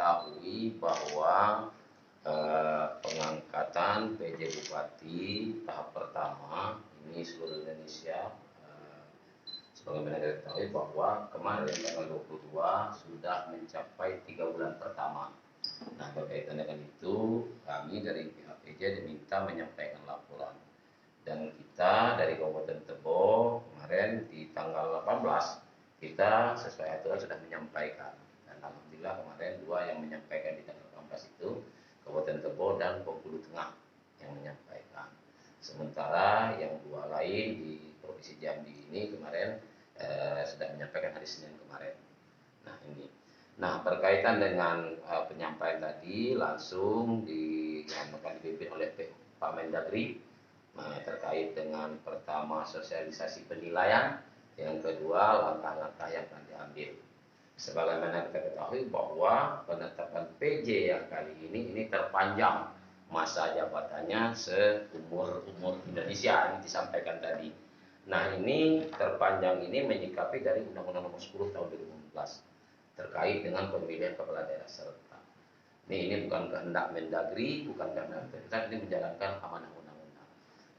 ketahui bahwa pengangkatan PJ Bupati tahap pertama ini seluruh Indonesia, sebagaimana kita ketahui bahwa kemarin tanggal 22 sudah mencapai 3 bulan pertama. Nah, berkaitan dengan itu kami dari pihak PJ diminta menyampaikan laporan, dan kita dari Kabupaten Tebo kemarin di tanggal 18 kita sesuai aturan sudah menyampaikan, dan alhamdulillah kemarin 2 yang menyampaikan di tanggal 18 itu Kabupaten Tebo dan Bengkulu Tengah yang menyampaikan. Sementara yang 2 lain di Provinsi Jambi ini kemarin sudah menyampaikan hari Senin kemarin. Nah ini, berkaitan dengan penyampaian tadi langsung dipimpin oleh Pak Mendagri terkait dengan pertama sosialisasi penilaian, yang kedua langkah-langkah yang akan diambil. Sebagaimana kita ketahui bahwa penetapan PJ yang kali ini terpanjang masa jabatannya seumur Indonesia, ini disampaikan tadi. Nah, ini terpanjang ini menyikapi dari Undang-Undang Nomor 10 Tahun 2014 terkait dengan pemilihan kepala daerah serentak. Ini bukan kehendak Mendagri, bukan kehendak pemerintah, ini menjalankan amanah undang-undang.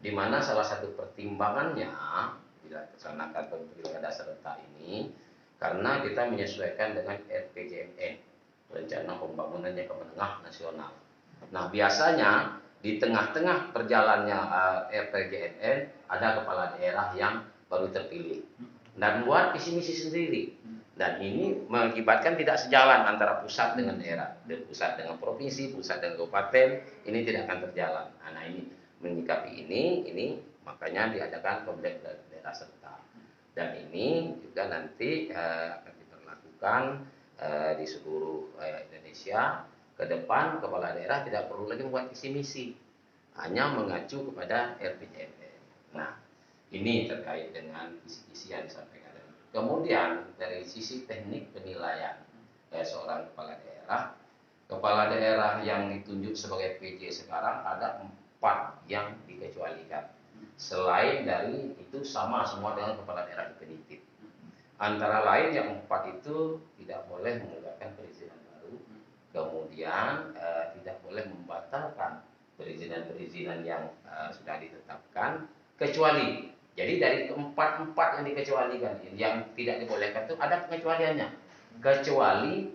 Di mana salah satu pertimbangannya bila dilaksanakan pemilihan serentak ini karena kita menyesuaikan dengan RPJMN, Rencana Pembangunan Jangka Menengah Nasional. Nah, biasanya di tengah-tengah perjalannya RPJMN ada kepala daerah yang baru terpilih dan buat visi misi sendiri, dan ini mengakibatkan tidak sejalan antara pusat dengan daerah, dan pusat dengan provinsi, pusat dengan kabupaten, ini tidak akan terjalan. Nah, ini menyikapi ini makanya diadakan pemilihan daerah serentak, dan ini juga nanti akan diberlakukan di seluruh Indonesia. Ke depan kepala daerah tidak perlu lagi membuat visi misi, hanya mengacu kepada RPJMN. Nah, ini terkait dengan visi-visi yang disampaikan. Kemudian dari sisi teknik penilaian seorang kepala daerah yang ditunjuk sebagai PJ sekarang ada 4 yang dikecualikan. Selain dari itu sama semua dengan kepala daerah definitif. Antara lain yang 4 itu tidak boleh mengeluarkan perizinan baru, kemudian tidak boleh membatalkan perizinan yang sudah ditetapkan, kecuali jadi dari keempat yang dikecualikan, yang tidak dibolehkan itu ada pengecualiannya, kecuali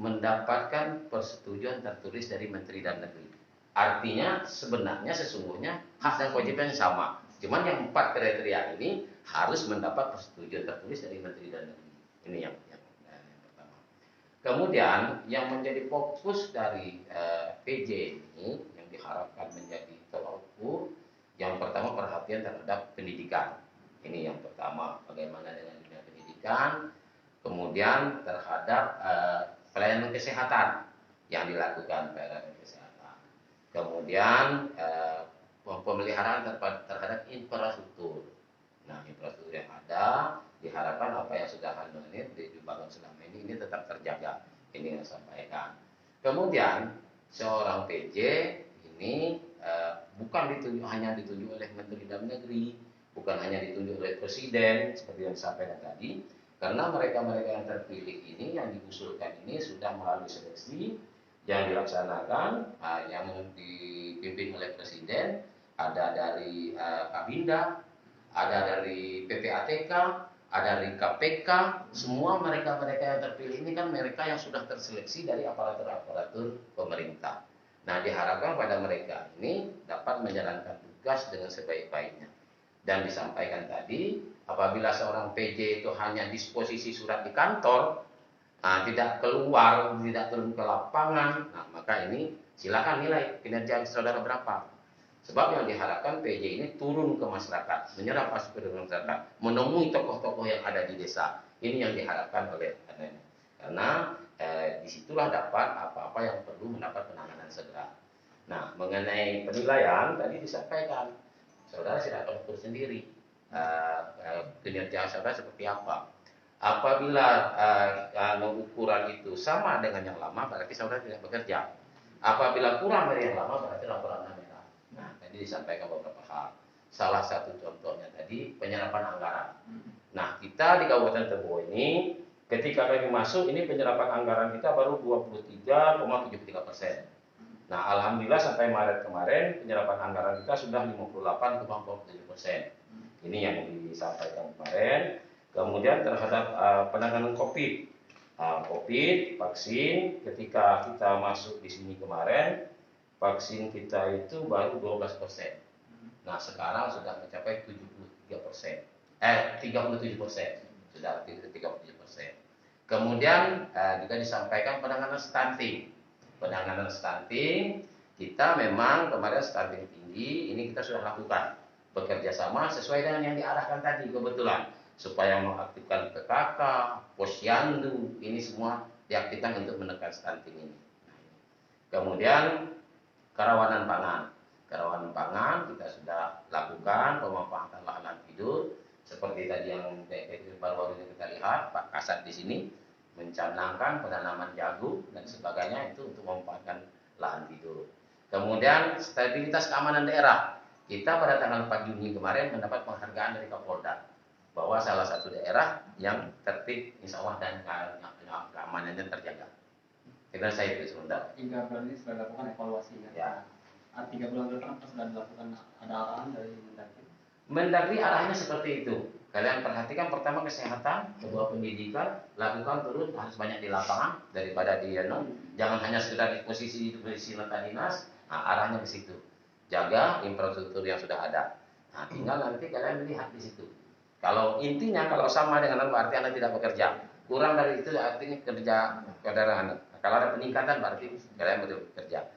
mendapatkan persetujuan tertulis dari Menteri Dalam Negeri. Artinya sebenarnya sesungguhnya hak dan kewajibannya sama, cuman yang 4 kriteria ini harus mendapat persetujuan tertulis dari Menteri Dalam Negeri. Ini yang pertama. Kemudian yang menjadi fokus dari PJ ini yang diharapkan menjadi tolak ukur, yang pertama perhatian terhadap pendidikan. Ini yang pertama, bagaimana dengan dunia pendidikan. Kemudian terhadap pelayanan kesehatan yang dilakukan pelayanan kesehatan. Kemudian pemeliharaan terhadap infrastruktur. Nah, infrastruktur yang ada diharapkan apa yang sudah dibangun selama ini tetap terjaga. Ini yang saya sampaikan. Kemudian seorang PJ ini bukan hanya ditunjuk oleh Menteri Dalam Negeri, bukan hanya ditunjuk oleh Presiden seperti yang disampaikan tadi, karena mereka-mereka yang terpilih ini, yang diusulkan ini sudah melalui seleksi yang dilaksanakan, yang dipimpin oleh Presiden, ada dari Kabinda, ada dari PPATK, ada dari KPK, semua mereka-mereka yang terpilih ini kan mereka yang sudah terseleksi dari aparatur pemerintah. Nah, diharapkan pada mereka ini dapat menjalankan tugas dengan sebaik-baiknya. Dan disampaikan tadi, apabila seorang PJ itu hanya disposisi surat di kantor, tidak keluar, tidak turun ke lapangan, nah maka ini silakan nilai kinerja saudara berapa. Sebab yang diharapkan PJ ini turun ke masyarakat, menyerap aspirasi masyarakat, menemui tokoh-tokoh yang ada di desa. Ini yang diharapkan oleh karena disitulah dapat apa-apa yang perlu mendapat penanganan segera. Nah, mengenai penilaian tadi disampaikan, saudara silakan ukur sendiri kinerja saudara seperti apa. Apabila ukuran itu sama dengan yang lama, berarti saudara tidak bekerja. Apabila kurang dari yang lama, berarti laporan merah. Nah, tadi disampaikan beberapa hal. Salah satu contohnya tadi penyerapan anggaran. Nah, kita di Kabupaten Tebo ini ketika kami masuk ini penyerapan anggaran kita baru 23,73%. Nah, alhamdulillah sampai Maret kemarin penyerapan anggaran kita sudah 58,47%. Ini yang disampaikan kemarin. Kemudian terhadap penanganan COVID, vaksin, ketika kita masuk di sini kemarin, vaksin kita itu baru 12%. Nah, sekarang sudah mencapai 37%. Sudah 37%. Kemudian juga disampaikan penanganan stunting. Penanganan stunting kita memang kemarin stunting tinggi, ini kita sudah lakukan bekerja sama sesuai dengan yang diarahkan tadi kebetulan, supaya mengaktifkan PKK, posyandu, ini semua diaktifkan untuk menekan stunting ini. Kemudian kerawanan pangan kita sudah lakukan pemanfaatan lahan tidur seperti tadi yang baru-baru kita lihat Pak Kasat di sini mencanangkan penanaman jagung dan sebagainya itu untuk memanfaatkan lahan tidur. Kemudian stabilitas keamanan daerah. Kita pada tanggal 4 Juni kemarin mendapat penghargaan dari Kapolda bahwa salah satu daerah yang tertib, insya Allah, dan keamanannya terjaga. Kira saya itu sebentar. Hingga bulan ini sudah dilakukan evaluasinya. Ya. 3 bulan ke depan sudah dilakukan, ada arahan dari Mendagri? Mendagri arahnya seperti itu. Kalian perhatikan, pertama kesehatan, kedua pendidikan, lakukan turun harus banyak di lapangan daripada di jangan hanya sekedar di posisi nota dinas. Nah, arahnya ke situ. Jaga infrastruktur yang sudah ada. Nah, tinggal nanti kalian melihat di situ. Kalau intinya kalau sama dengan berarti Anda tidak bekerja. Kurang dari itu artinya kerja saudara Anda. Kalau ada peningkatan berarti kalian betul bekerja.